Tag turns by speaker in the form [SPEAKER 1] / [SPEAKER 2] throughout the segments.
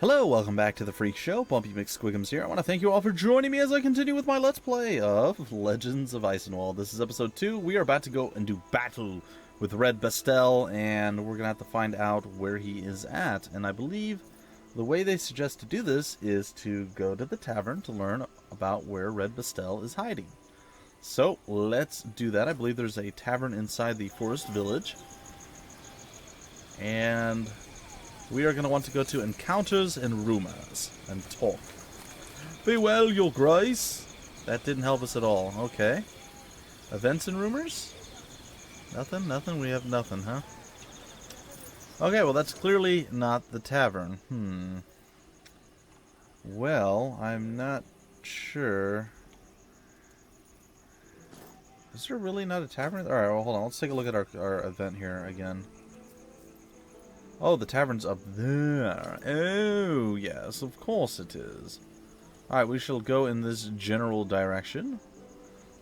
[SPEAKER 1] Hello, welcome back to the Phreak Show. Bumpy McSquigums here. I want to thank you all for joining me as I continue with my Let's Play of Legends of Eisenwald. This is episode 2. We are about to go and do battle with Red Bestl, and we're going to have to find out where he is at. And I believe the way they suggest to do this is to go to the tavern to learn about where Red Bastel is hiding. So, let's do that. I believe there's a tavern inside the forest village. And we are going to want to go to Encounters and Rumors and talk. Be well, your grace. That didn't help us at all. Okay. Events and Rumors? Nothing? Nothing? We have nothing, huh? Okay, well that's clearly not the tavern. Well, I'm not sure. Is there really not a tavern? Alright, well hold on. Let's take a look at our event here again. Oh, the tavern's up there. Oh, yes, of course it is. Alright, we shall go in this general direction.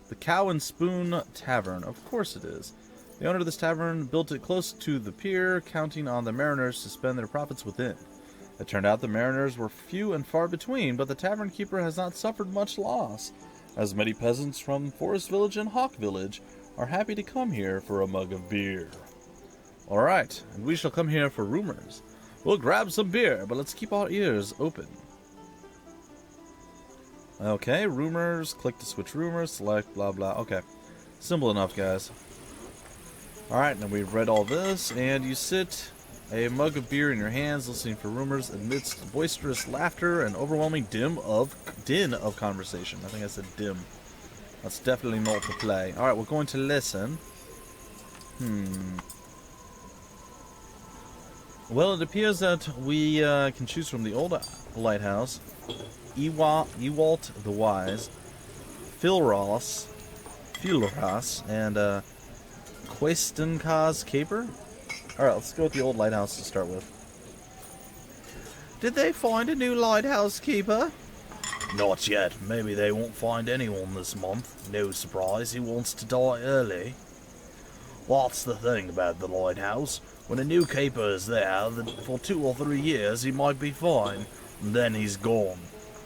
[SPEAKER 1] The Cow and Spoon Tavern. Of course it is. The owner of this tavern built it close to the pier, counting on the mariners to spend their profits within. It turned out the mariners were few and far between, but the tavern keeper has not suffered much loss, as many peasants from Forest Village and Hawk Village are happy to come here for a mug of beer. Alright, and we shall come here for rumors. We'll grab some beer, but let's keep our ears open. Okay, rumors, click to switch rumors, select, blah blah. Okay, simple enough, guys. Alright, now we've read all this, and you sit, a mug of beer in your hands, listening for rumors amidst boisterous laughter and overwhelming din of conversation. I think I said dim. That's definitely not the play. Alright, we're going to listen. Well, it appears that we can choose from the old lighthouse, Ewalt the Wise, Philras, and Questenka's Caper. Alright, let's go with the old lighthouse to start with. Did they find a new lighthouse keeper? Not yet. Maybe they won't find anyone this month. No surprise, he wants to die early. What's the thing about the lighthouse? When a new keeper is there, for 2 or 3 years he might be fine, and then he's gone.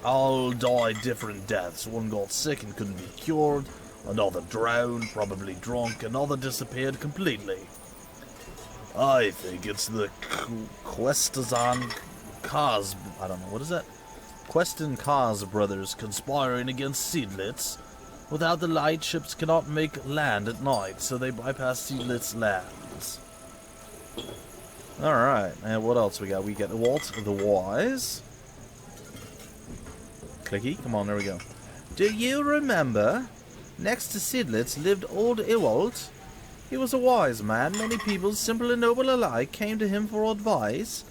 [SPEAKER 1] All died different deaths. One got sick and couldn't be cured, another drowned, probably drunk, another disappeared completely. I think it's the Questazan Kaz... I don't know, what is that? Queston Kaz brothers conspiring against Seedlitz. Without the light, ships cannot make land at night, so they bypass Seedlitz lands. Alright, and what else we got? We got Walt the Wise. Clicky, come on, there we go. Do you remember? Next to Seedlitz lived old Ewalt. He was a wise man. Many people, simple and noble alike, came to him for advice.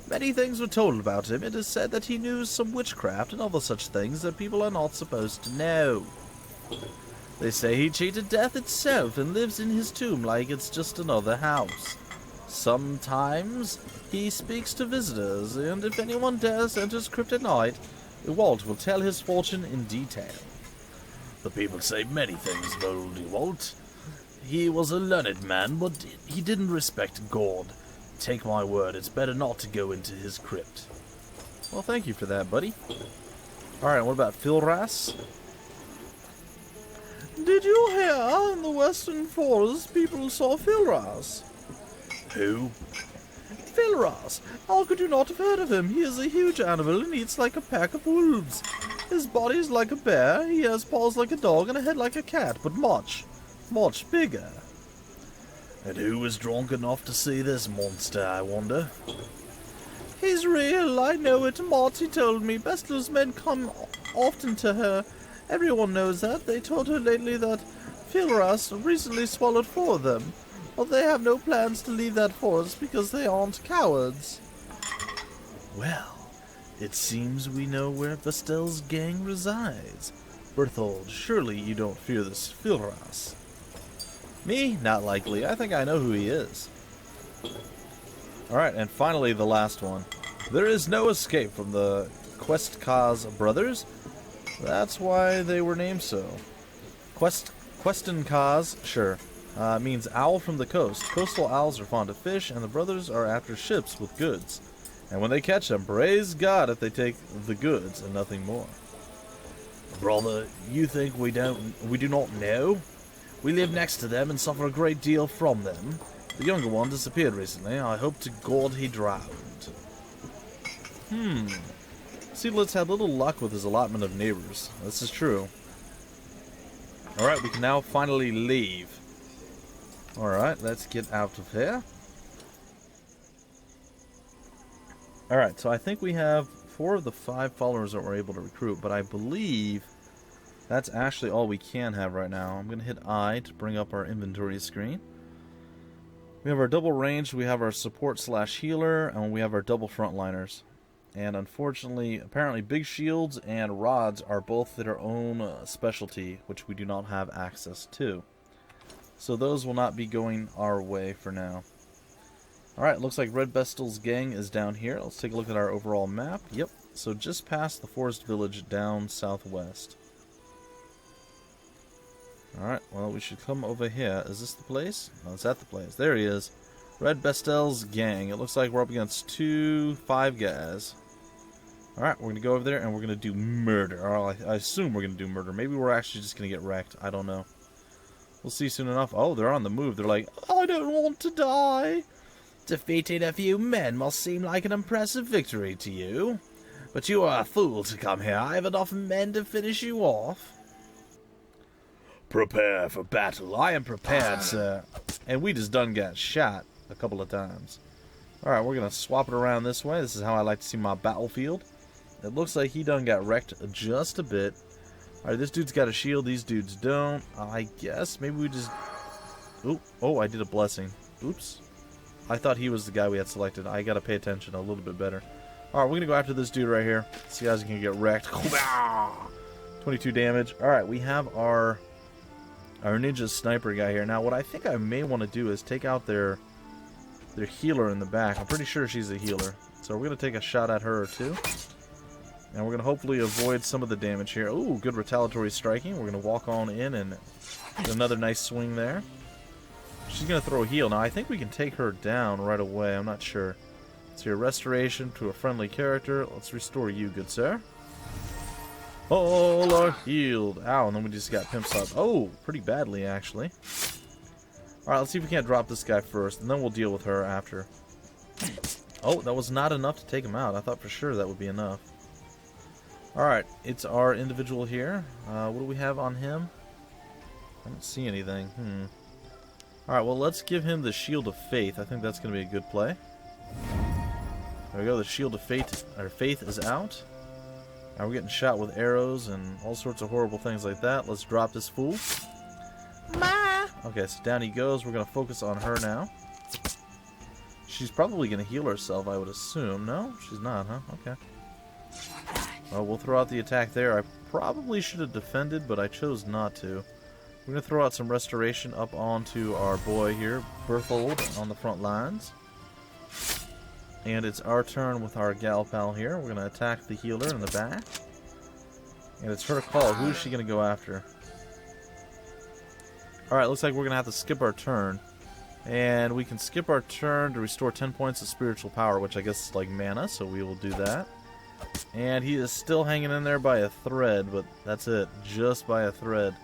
[SPEAKER 1] Many things were told about him. It is said that he knew some witchcraft and other such things that people are not supposed to know. They say he cheated death itself and lives in his tomb like it's just another house. Sometimes he speaks to visitors, and if anyone dares enter his crypt at night, Ewalt will tell his fortune in detail. The people say many things of old Ewalt. He was a learned man, but he didn't respect God. Take my word, it's better not to go into his crypt. Well, thank you for that, buddy. Alright, what about Philras? Did you hear in the Western Forest people saw Philras? Who? Philras. How could you not have heard of him? He is a huge animal and eats like a pack of wolves. His body is like a bear, he has paws like a dog and a head like a cat, but much, much bigger. And who was drunk enough to see this monster, I wonder? He's real, I know it. Marty told me. Bestler's men come often to her. Everyone knows that. They told her lately that Philras recently swallowed 4 of them. But they have no plans to leave that forest because they aren't cowards. Well, it seems we know where Bastel's gang resides. Berthold, surely you don't fear this Philras. Me? Not likely. I think I know who he is. Alright, and finally the last one. There is no escape from the Questkaz brothers. That's why they were named so. Questenkaz, sure. Means owl from the coast. Coastal owls are fond of fish, and the brothers are after ships with goods. And when they catch them, praise God if they take the goods and nothing more. Brother, you think we do not know? We live next to them and suffer a great deal from them. The younger one disappeared recently. I hope to God he drowned. Seedlitz had little luck with his allotment of neighbors. This is true. Alright, we can now finally leave. Alright, let's get out of here. Alright, so I think we have 4 of the 5 followers that we're able to recruit, but I believe that's actually all we can have right now. I'm going to hit I to bring up our inventory screen. We have our double ranged, we have our support / healer, and we have our double frontliners. And unfortunately, apparently big shields and rods are both their own specialty, which we do not have access to. So those will not be going our way for now. Alright, looks like Red Bestel's gang is down here. Let's take a look at our overall map. Yep, so just past the forest village down southwest. Alright, well, we should come over here. Is this the place? No, it's at the place. There he is. Red Bestel's gang. It looks like we're up against 2 5 guys. Alright, we're going to go over there and we're going to do murder. Or I assume we're going to do murder. Maybe we're actually just going to get wrecked. I don't know. We'll see soon enough. Oh, they're on the move. They're like, I don't want to die. Defeating a few men must seem like an impressive victory to you. But you are a fool to come here. I have enough men to finish you off. Prepare for battle. I am prepared, sir. And we just done got shot a couple of times. Alright, we're going to swap it around this way. This is how I like to see my battlefield. It looks like he done got wrecked just a bit. Alright, this dude's got a shield. These dudes don't. I guess maybe we just... Oh, I did a blessing. Oops. I thought he was the guy we had selected. I gotta pay attention a little bit better. Alright, we're gonna go after this dude right here. See how he's gonna get wrecked. 22 damage. Alright, we have our ninja sniper guy here. Now, what I think I may want to do is take out their healer in the back. I'm pretty sure she's a healer. So we're gonna take a shot at her or two. And we're gonna hopefully avoid some of the damage here. Ooh, good retaliatory striking. We're gonna walk on in and get another nice swing there. She's going to throw a heal. Now, I think we can take her down right away. I'm not sure. It's your restoration to a friendly character. Let's restore you, good sir. All are healed. Ow, and then we just got pimp slapped. Oh, pretty badly, actually. Alright, let's see if we can't drop this guy first, and then we'll deal with her after. Oh, that was not enough to take him out. I thought for sure that would be enough. Alright, it's our individual here. What do we have on him? I don't see anything. Alright, well, let's give him the Shield of Faith. I think that's going to be a good play. There we go, the Shield of Faith is out. Now we're getting shot with arrows and all sorts of horrible things like that. Let's drop this fool. Okay, so down he goes. We're going to focus on her now. She's probably going to heal herself, I would assume. No? She's not, huh? Okay. Well, we'll throw out the attack there. I probably should have defended, but I chose not to. We're going to throw out some restoration up onto our boy here, Berthold, on the front lines. And it's our turn with our gal pal here. We're going to attack the healer in the back. And it's her call. Who is she going to go after? Alright, looks like we're going to have to skip our turn. And we can skip our turn to restore 10 points of spiritual power, which I guess is like mana, so we will do that. And he is still hanging in there by a thread, but that's it. Just by a thread.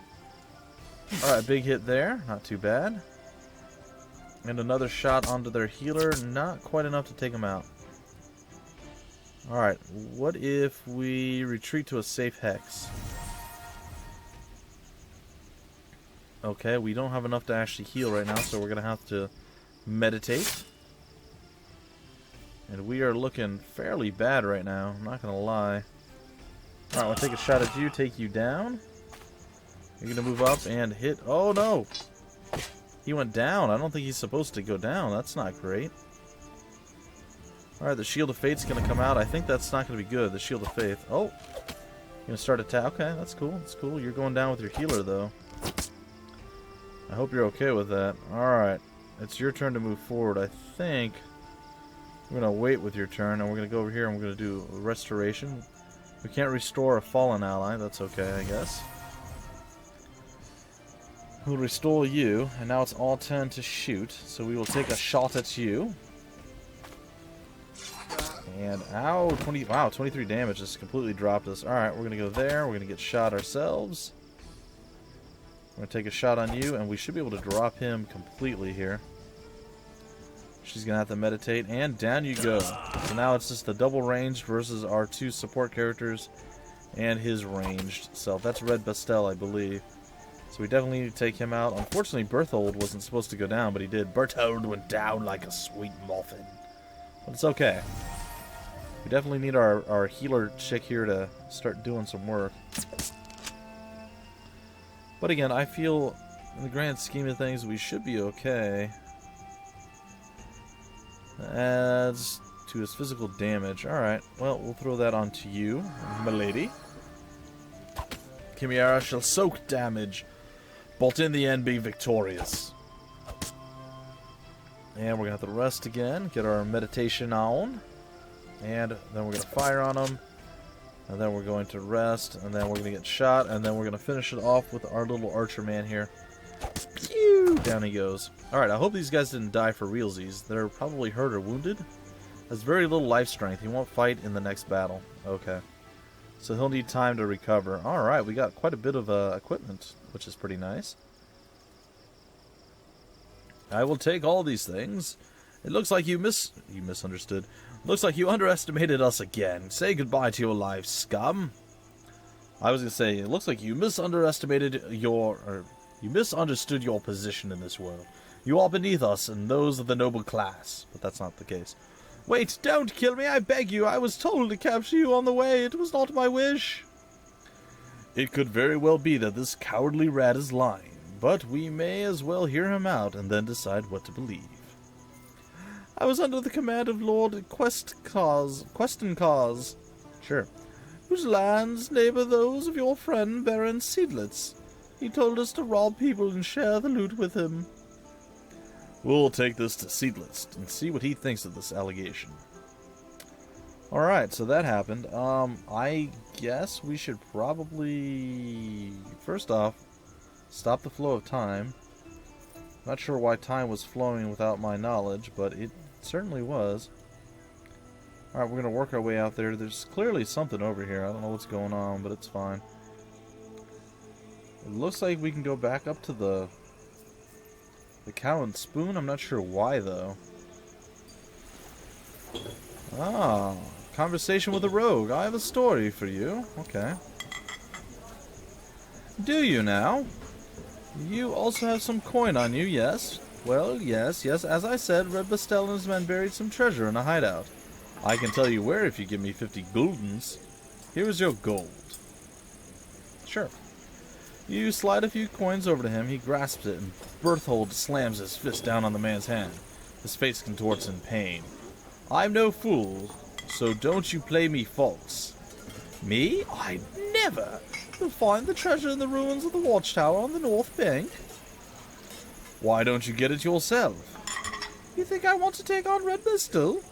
[SPEAKER 1] Alright, big hit there. Not too bad. And another shot onto their healer. Not quite enough to take him out. Alright, what if we retreat to a safe hex? Okay, we don't have enough to actually heal right now, so we're going to have to meditate. And we are looking fairly bad right now, I'm not going to lie. Alright, we'll take a shot at you, take you down. You're going to move up and hit... Oh, no! He went down. I don't think he's supposed to go down. That's not great. Alright, the Shield of Fate's going to come out. I think that's not going to be good, the Shield of Faith. Oh! You're going to start attack. Okay, that's cool. That's cool. You're going down with your healer, though. I hope you're okay with that. Alright. It's your turn to move forward. I think we're going to wait with your turn, and we're going to go over here and we're going to do restoration. We can't restore a fallen ally. That's okay, I guess. We'll restore you, and now it's all 10 to shoot, so we will take a shot at you. And, ow, 23 damage just completely dropped us. Alright, we're going to go there. We're going to get shot ourselves. We're going to take a shot on you, and we should be able to drop him completely here. She's going to have to meditate, and down you go. So now it's just the double ranged versus our 2 support characters and his ranged self. That's Red Bestl, I believe. So we definitely need to take him out. Unfortunately, Berthold wasn't supposed to go down, but he did. Berthold went down like a sweet muffin. But it's okay. We definitely need our healer chick here to start doing some work. But again, I feel, in the grand scheme of things, we should be okay. Adds to his physical damage. Alright, well, we'll throw that onto you, milady. Chimera shall soak damage, but in the end be victorious. And we're going to have to rest again, get our meditation on. And then we're going to fire on him. And then we're going to rest, and then we're going to get shot, and then we're going to finish it off with our little archer man here. Pew! Down he goes. Alright, I hope these guys didn't die for realsies. They're probably hurt or wounded. Has very little life strength. He won't fight in the next battle. Okay. So he'll need time to recover. Alright, we got quite a bit of equipment, which is pretty nice. I will take all these things. It looks like you misunderstood. Looks like you underestimated us again. Say goodbye to your life, scum. I was going to say, it looks like you misunderstood your position in this world. You are beneath us and those of the noble class. But that's not the case. Wait, don't kill me, I beg you. I was told to capture you on the way. It was not my wish. It could very well be that this cowardly rat is lying, but we may as well hear him out and then decide what to believe. I was under the command of Lord Questencause, sure, whose lands neighbor those of your friend Baron Seidlitz. He told us to rob people and share the loot with him. We'll take this to Seidlitz and see what he thinks of this allegation. Alright, so that happened. I guess we should probably, first off, stop the flow of time. Not sure why time was flowing without my knowledge, but it certainly was. Alright, we're going to work our way out there. There's clearly something over here. I don't know what's going on, but it's fine. It looks like we can go back up to the Cow and Spoon. I'm not sure why, though. Ah, conversation with a rogue. I have a story for you. Okay. Do you now? You also have some coin on you, yes? Well, yes. As I said, Red Bestl and his men buried some treasure in a hideout. I can tell you where if you give me 50 guldens. Here is your gold. Sure. You slide a few coins over to him, he grasps it, and Berthold slams his fist down on the man's hand. His face contorts in pain. I'm no fool, so don't you play me false. Me? I'd never! You'll find the treasure in the ruins of the watchtower on the north bank. Why don't you get it yourself? You think I want to take on Red Bestl?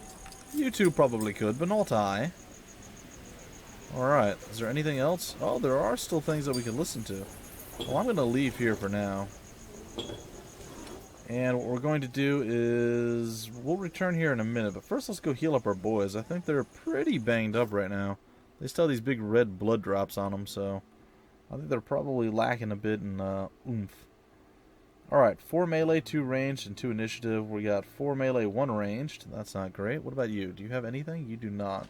[SPEAKER 1] You two probably could, but not I. Alright, is there anything else? Oh, there are still things that we can listen to. Well, I'm going to leave here for now. And what we're going to do is, we'll return here in a minute, but first let's go heal up our boys. I think they're pretty banged up right now. They still have these big red blood drops on them, so I think they're probably lacking a bit in oomph. Alright, 4 melee, 2 ranged, and 2 initiative. We got 4 melee, 1 ranged. That's not great. What about you? Do you have anything? You do not.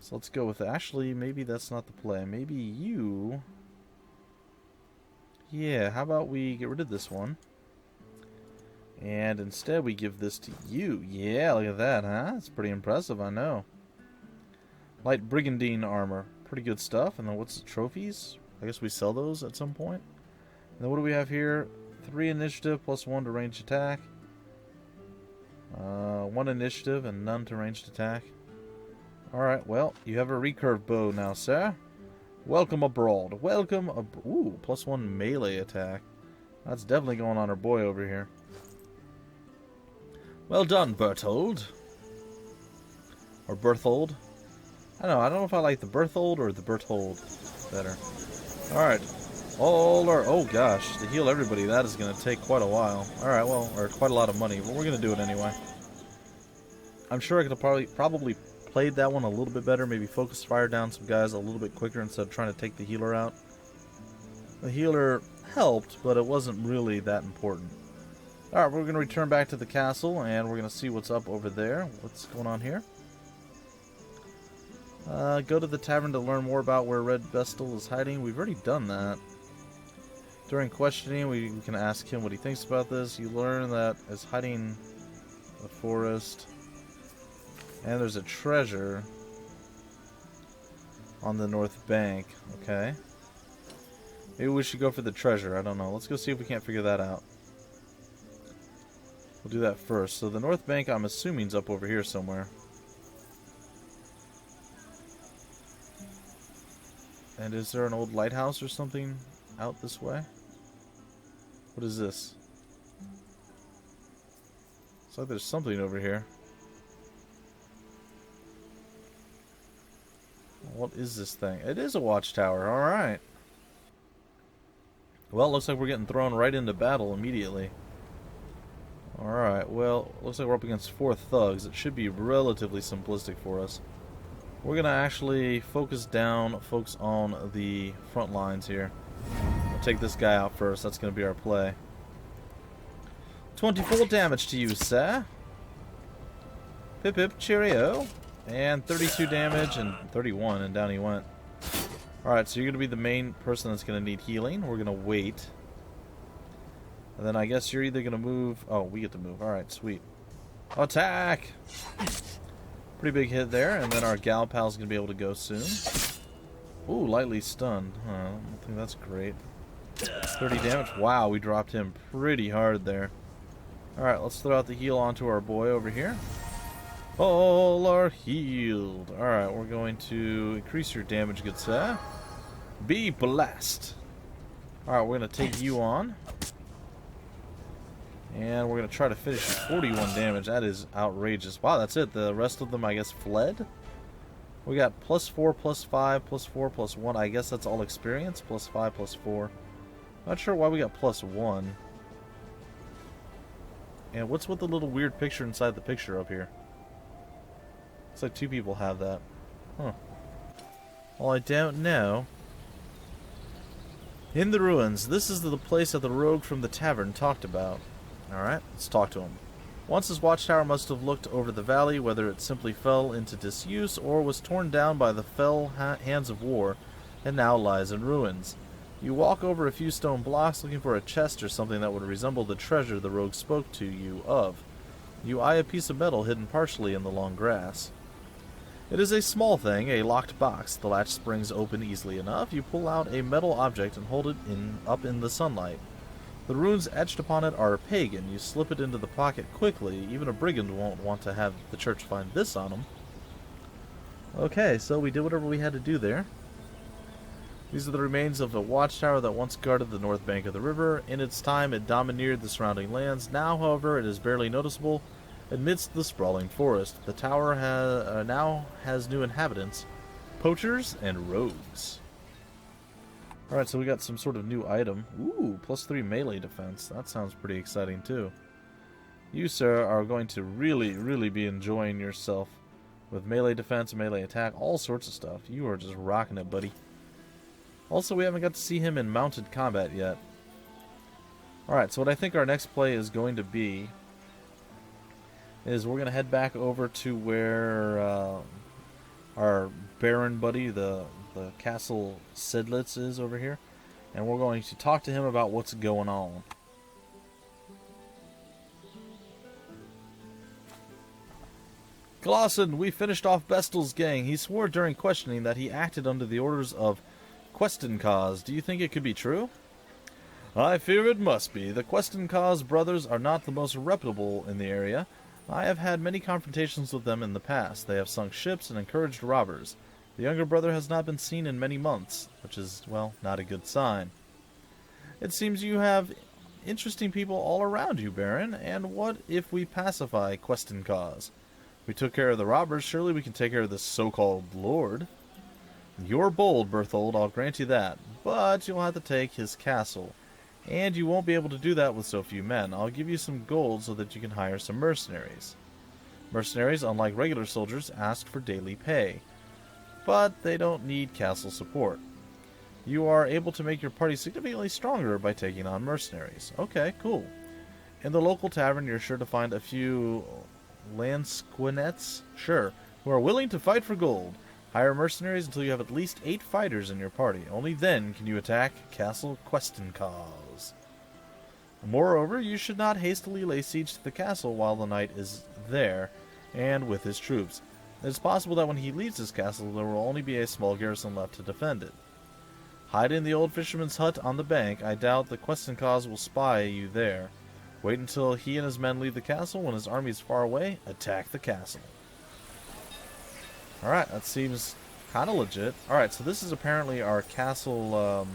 [SPEAKER 1] So let's go with, actually, maybe that's not the play. Maybe you... Yeah, how about we get rid of this one? And instead we give this to you. Yeah, look at that, huh? That's pretty impressive, I know. Light Brigandine armor. Pretty good stuff. And then what's the trophies? I guess we sell those at some point. And then what do we have here? 3 initiative plus 1 to ranged attack. 1 initiative and none to ranged attack. Alright, well, you have a recurve bow now, sir. Welcome abroad. Welcome ooh, plus 1 melee attack. That's definitely going on our boy over here. Well done, Berthold. Or Berthold. I don't know if I like the Berthold or the Berthold better. Alright. Oh gosh, to heal everybody, that is going to take quite a while. Alright, well, or quite a lot of money, but we're going to do it anyway. I'm sure I could probably played that one a little bit better. Maybe focus fire down some guys a little bit quicker instead of trying to take the healer out. The healer helped, but it wasn't really that important. Alright, we're going to return back to the castle, and we're going to see what's up over there. What's going on here? Go to the tavern to learn more about where Red Bestl is hiding. We've already done that. During questioning, we can ask him what he thinks about this. You learn that it's hiding the forest, and there's a treasure on the north bank. Okay. Maybe we should go for the treasure. I don't know. Let's go see if we can't figure that out. We'll do that first. So the north bank, I'm assuming, is up over here somewhere. And is there an old lighthouse or something out this way? What is this? It's like there's something over here. What is this thing? It is a watchtower. Alright. Well, it looks like we're getting thrown right into battle immediately. Alright, well, looks like we're up against 4 thugs. It should be relatively simplistic for us. We're going to actually focus on the front lines here. We'll take this guy out first. That's going to be our play. 24 damage to you, sir. Pip pip, cheerio. And 32 damage and 31, and down he went. Alright, so you're going to be the main person that's going to need healing. We're going to wait. And then I guess you're either going to move... Oh, we get to move. Alright, sweet. Attack! Pretty big hit there, and then our gal pal's going to be able to go soon. Ooh, lightly stunned. Huh, I don't think that's great. 30 damage. Wow, we dropped him pretty hard there. Alright, let's throw out the heal onto our boy over here. All are healed. Alright, we're going to increase your damage, good sir. Be blessed. Alright, we're going to take you on. And we're going to try to finish 41 damage. That is outrageous. Wow, that's it. The rest of them, I guess, fled. We got +4, +5, +4, +1. I guess that's all experience. +5, +4. Not sure why we got +1. And what's with the little weird picture inside the picture up here? Looks like 2 people have that. Huh. Well, I don't know. In the ruins. This is the place that the rogue from the tavern talked about. Alright, let's talk to him. Once his watchtower must have looked over the valley, whether it simply fell into disuse or was torn down by the fell hands of war, and now lies in ruins. You walk over a few stone blocks looking for a chest or something that would resemble the treasure the rogue spoke to you of. You eye a piece of metal hidden partially in the long grass. It is a small thing, a locked box. The latch springs open easily enough. You pull out a metal object and hold it up in the sunlight. The runes etched upon it are pagan. You slip it into the pocket quickly. Even a brigand won't want to have the church find this on him. Okay, so we did whatever we had to do there. These are the remains of a watchtower that once guarded the north bank of the river. In its time, it domineered the surrounding lands. Now, however, it is barely noticeable amidst the sprawling forest. The tower now has new inhabitants, poachers and rogues. Alright, so we got some sort of new item. Ooh, +3 melee defense. That sounds pretty exciting, too. You, sir, are going to really be enjoying yourself with melee defense, melee attack, all sorts of stuff. You are just rocking it, buddy. Also, we haven't got to see him in mounted combat yet. Alright, so what I think our next play is going to be is we're going to head back over to where our Baron buddy, the Castle Sedlitz, is over here. And we're going to talk to him about what's going on. Clausen, we finished off Bestel's gang. He swore during questioning that he acted under the orders of Questencause. Do you think it could be true? I fear it must be. The Questencause brothers are not the most reputable in the area. I have had many confrontations with them in the past. They have sunk ships and encouraged robbers. The younger brother has not been seen in many months, which is, well, not a good sign. It seems you have interesting people all around you, Baron, and what if we pacify Questencause? We took care of the robbers, surely we can take care of this so-called lord. You're bold, Berthold, I'll grant you that, but you'll have to take his castle, and you won't be able to do that with so few men. I'll give you some gold so that you can hire some mercenaries. Mercenaries, unlike regular soldiers, ask for daily pay, but they don't need castle support. You are able to make your party significantly stronger by taking on mercenaries. Okay, cool. In the local tavern, you're sure to find a few lansquenets, sure, who are willing to fight for gold. Hire mercenaries until you have at least 8 fighters in your party. Only then can you attack Castle Questencause. Moreover, you should not hastily lay siege to the castle while the knight is there and with his troops. It is possible that when he leaves his castle, there will only be a small garrison left to defend it. Hide in the old fisherman's hut on the bank. I doubt the Questencause will spy you there. Wait until he and his men leave the castle. When his army is far away, attack the castle. Alright, that seems kind of legit. Alright, so this is apparently our castle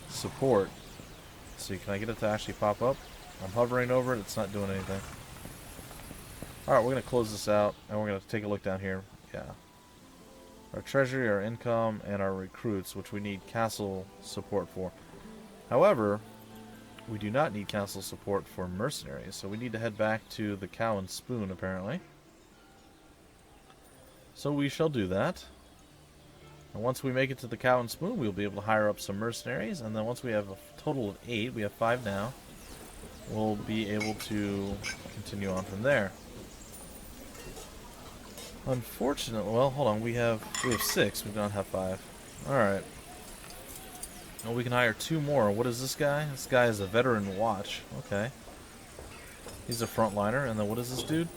[SPEAKER 1] support. See, can I get it to actually pop up? I'm hovering over it, it's not doing anything. Alright, we're going to close this out, and we're going to take a look down here. Yeah. Our treasury, our income, and our recruits, which we need castle support for. However, we do not need castle support for mercenaries, so we need to head back to the Cow and Spoon, apparently. So we shall do that. And once we make it to the Cow and Spoon, we'll be able to hire up some mercenaries, and then once we have a total of 8, we have 5 now, we'll be able to continue on from there. Unfortunately, well, hold on, we have 6, we don't have 5. Alright. Well, we can hire 2 more. What is this guy? This guy is a veteran watch. Okay. He's a frontliner, and then what is this dude?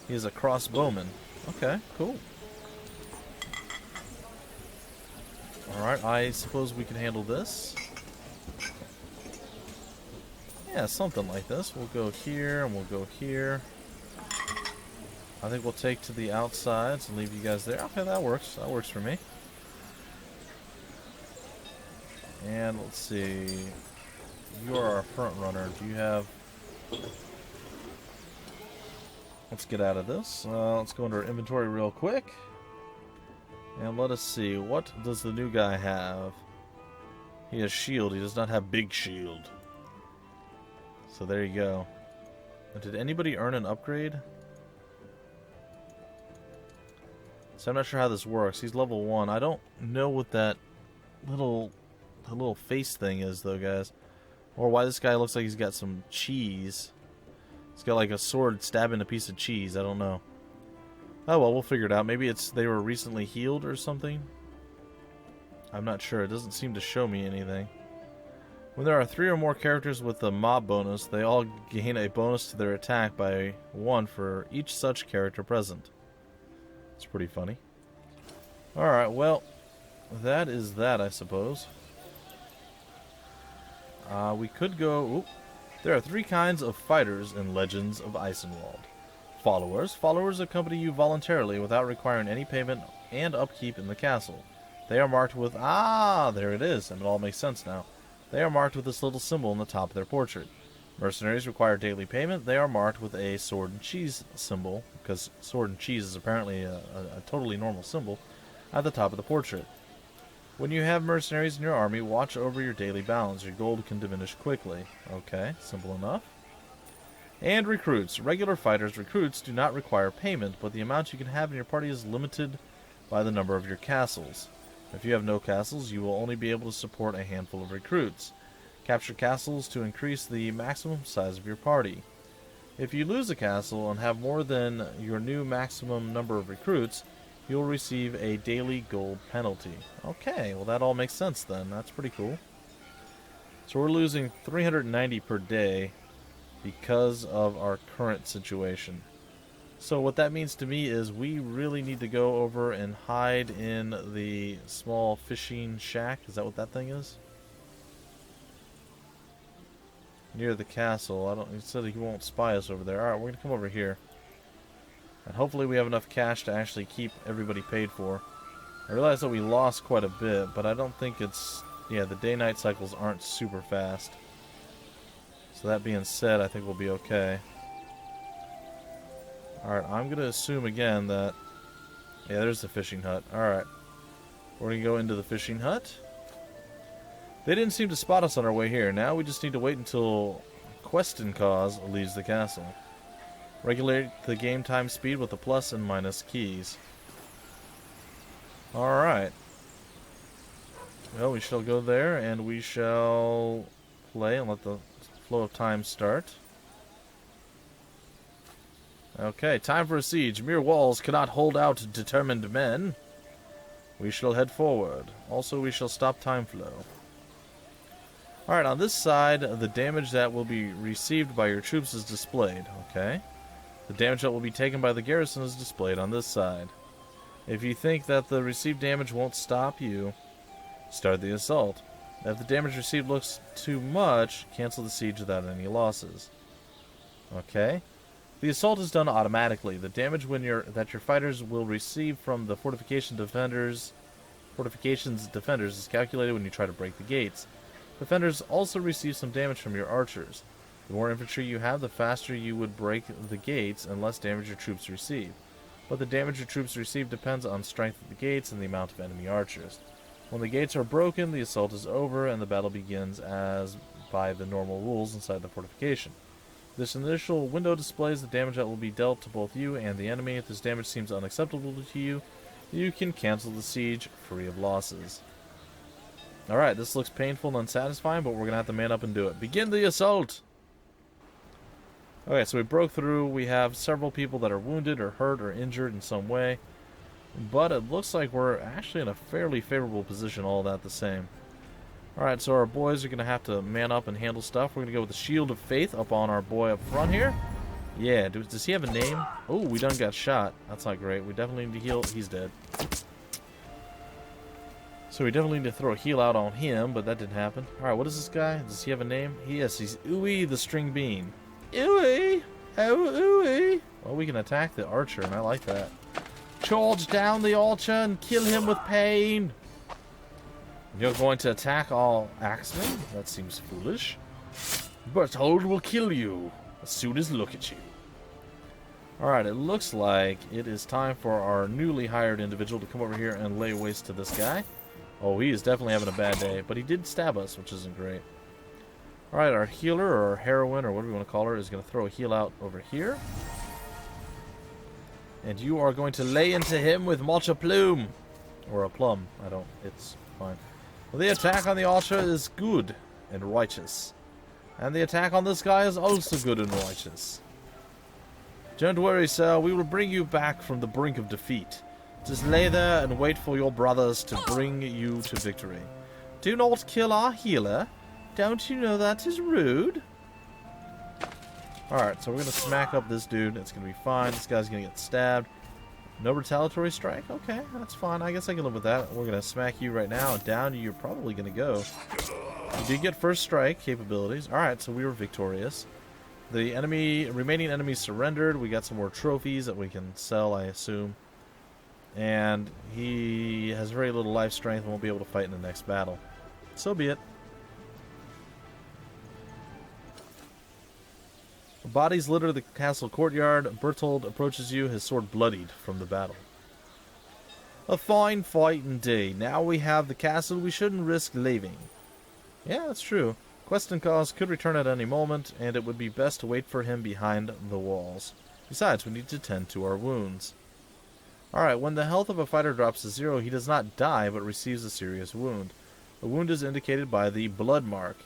[SPEAKER 1] He is a crossbowman. Okay, cool. Alright, I suppose we can handle this. Yeah, something like this. We'll go here, and we'll go here. I think we'll take to the outsides and leave you guys there. Okay, that works. That works for me. And let's see. You are our front runner. Do you have... Let's get out of this. Let's go into our inventory real quick. And let us see. What does the new guy have? He has shield. He does not have big shield. So there you go. Did anybody earn an upgrade? So I'm not sure how this works. He's level 1. I don't know what that little face thing is, though, guys. Or why this guy looks like he's got some cheese. He's got like a sword stabbing a piece of cheese. I don't know. Oh well, we'll figure it out. Maybe it's they were recently healed or something. I'm not sure. It doesn't seem to show me anything. When there are 3 or more characters with the mob bonus, they all gain a bonus to their attack by 1 for each such character present. It's pretty funny. Alright, well, that is that, I suppose. We could go... Oop. There are 3 kinds of fighters in Legends of Eisenwald. Followers. Followers accompany you voluntarily without requiring any payment and upkeep in the castle. They are marked with... Ah, there it is. And it all makes sense now. They are marked with this little symbol on the top of their portrait. Mercenaries require daily payment. They are marked with a sword and cheese symbol, because sword and cheese is apparently a totally normal symbol, at the top of the portrait. When you have mercenaries in your army, watch over your daily balance. Your gold can diminish quickly. Okay, simple enough. And recruits. Regular fighters, recruits, do not require payment, but the amount you can have in your party is limited by the number of your castles. If you have no castles, you will only be able to support a handful of recruits. Capture castles to increase the maximum size of your party. If you lose a castle and have more than your new maximum number of recruits, you'll receive a daily gold penalty. Okay, well that all makes sense then. That's pretty cool. So we're losing 390 per day because of our current situation. So what that means to me is we really need to go over and hide in the small fishing shack. Is that what that thing is? Near the castle. He said he won't spy us over there. Alright, we're going to come over here. And hopefully we have enough cash to actually keep everybody paid for. I realize that we lost quite a bit, but I don't think it's... Yeah, the day-night cycles aren't super fast. So that being said, I think we'll be okay. Alright, I'm going to assume again that... Yeah, there's the fishing hut. Alright. We're going to go into the fishing hut. They didn't seem to spot us on our way here. Now we just need to wait until Questencause leaves the castle. Regulate the game time speed with the plus and minus keys. Alright. Well, we shall go there, and we shall play and let the flow of time start. Okay, time for a siege. Mere walls cannot hold out determined men. We shall head forward. Also, we shall stop time flow. Alright, on this side, the damage that will be received by your troops is displayed. Okay. The damage that will be taken by the garrison is displayed on this side. If you think that the received damage won't stop you, start the assault. If the damage received looks too much, cancel the siege without any losses. Okay. The assault is done automatically. The damage that your fighters will receive from the fortifications defenders is calculated when you try to break the gates. Defenders also receive some damage from your archers. The more infantry you have, the faster you would break the gates and less damage your troops receive. But the damage your troops receive depends on strength of the gates and the amount of enemy archers. When the gates are broken, the assault is over and the battle begins as by the normal rules inside the fortification. This initial window displays the damage that will be dealt to both you and the enemy. If this damage seems unacceptable to you, you can cancel the siege free of losses. Alright, this looks painful and unsatisfying, but we're going to have to man up and do it. Begin the assault! Okay, so we broke through. We have several people that are wounded or hurt or injured in some way. But it looks like we're actually in a fairly favorable position, all that the same. Alright, so our boys are going to have to man up and handle stuff. We're going to go with the Shield of Faith up on our boy up front here. Yeah, does he have a name? Oh, we done got shot. That's not great. We definitely need to heal. He's dead. So we definitely need to throw a heal out on him, but that didn't happen. Alright, what is this guy? Does he have a name? Yes, he's Ooey the String Bean. Ooey! Oh, Ooey! Well, we can attack the archer, and I like that. Charge down the archer and kill him with pain! You're going to attack all axemen? That seems foolish. Uphold will kill you as soon as look at you. Alright, it looks like it is time for our newly hired individual to come over here and lay waste to this guy. Oh, he is definitely having a bad day, but he did stab us, which isn't great. Alright, our healer, or our heroine, or whatever you want to call her, is going to throw a heal out over here. And you are going to lay into him with Matcha Plume. Or a plum. It's fine. Well, the attack on the archer is good and righteous. And the attack on this guy is also good and righteous. Don't worry, sir. We will bring you back from the brink of defeat. Just lay there and wait for your brothers to bring you to victory. Do not kill our healer. Don't you know that is rude? Alright, so we're going to smack up this dude. It's going to be fine. This guy's going to get stabbed. No retaliatory strike? Okay, that's fine. I guess I can live with that. We're going to smack you right now. Down you're probably going to go. You did get first strike capabilities. Alright, so we were victorious. The remaining enemies surrendered. We got some more trophies that we can sell, I assume. And he has very little life strength and won't be able to fight in the next battle. So be it. Bodies litter the castle courtyard. Berthold approaches you, his sword bloodied from the battle. A fine fight indeed. Now we have the castle, we shouldn't risk leaving. Yeah, that's true. Questencaus could return at any moment, and it would be best to wait for him behind the walls. Besides, we need to tend to our wounds. Alright, when the health of a fighter drops to 0, he does not die, but receives a serious wound. The wound is indicated by the blood mark,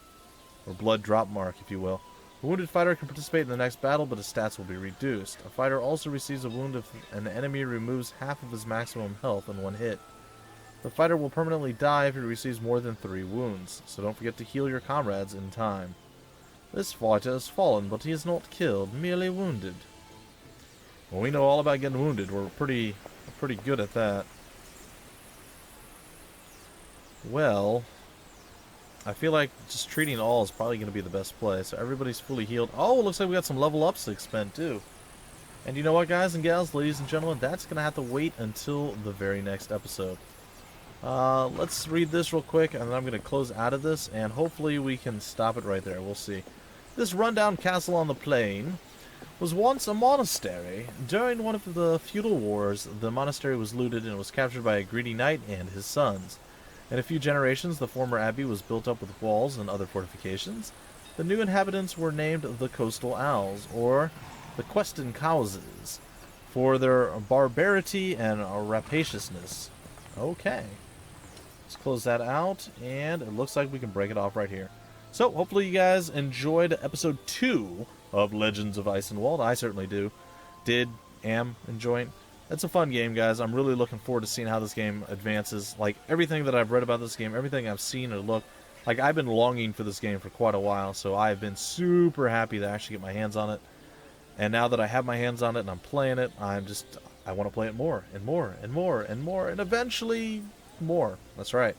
[SPEAKER 1] or blood drop mark, if you will. A wounded fighter can participate in the next battle, but his stats will be reduced. A fighter also receives a wound if an enemy removes half of his maximum health in one hit. The fighter will permanently die if he receives more than 3 wounds, so don't forget to heal your comrades in time. This fighter has fallen, but he is not killed, merely wounded. Well, we know all about getting wounded. We're pretty good at that. Well, I feel like just treating all is probably going to be the best play. So everybody's fully healed. Oh, it looks like we got some level ups to expend too. And you know what, guys and gals, ladies and gentlemen, that's going to have to wait until the very next episode. Let's read this real quick, and then I'm going to close out of this, and hopefully we can stop it right there. We'll see. This rundown castle on the plain was once a monastery. During one of the feudal wars, the monastery was looted and was captured by a greedy knight and his sons. In a few generations, the former abbey was built up with walls and other fortifications. The new inhabitants were named the Coastal Owls, or the questing causes for their barbarity and rapaciousness. Okay. Let's close that out, and it looks like we can break it off right here. So, hopefully you guys enjoyed episode 2 of Legends of Eisenwald. I certainly am enjoying it. It's a fun game, guys. I'm really looking forward to seeing how this game advances. Like, everything that I've read about this game, everything I've seen or looked, like, I've been longing for this game for quite a while, so I've been super happy to actually get my hands on it. And now that I have my hands on it and I'm playing it, I want to play it more, and more, and more, and more, and eventually more. That's right.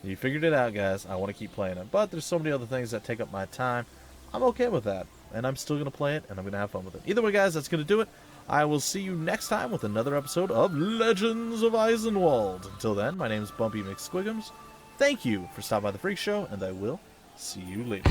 [SPEAKER 1] You figured it out, guys. I want to keep playing it. But there's so many other things that take up my time. I'm okay with that. And I'm still going to play it, and I'm going to have fun with it. Either way, guys, that's going to do it. I will see you next time with another episode of Legends of Eisenwald. Until then, my name is Bumpy McSquiggums. Thank you for stopping by the Phreak Show, and I will see you later.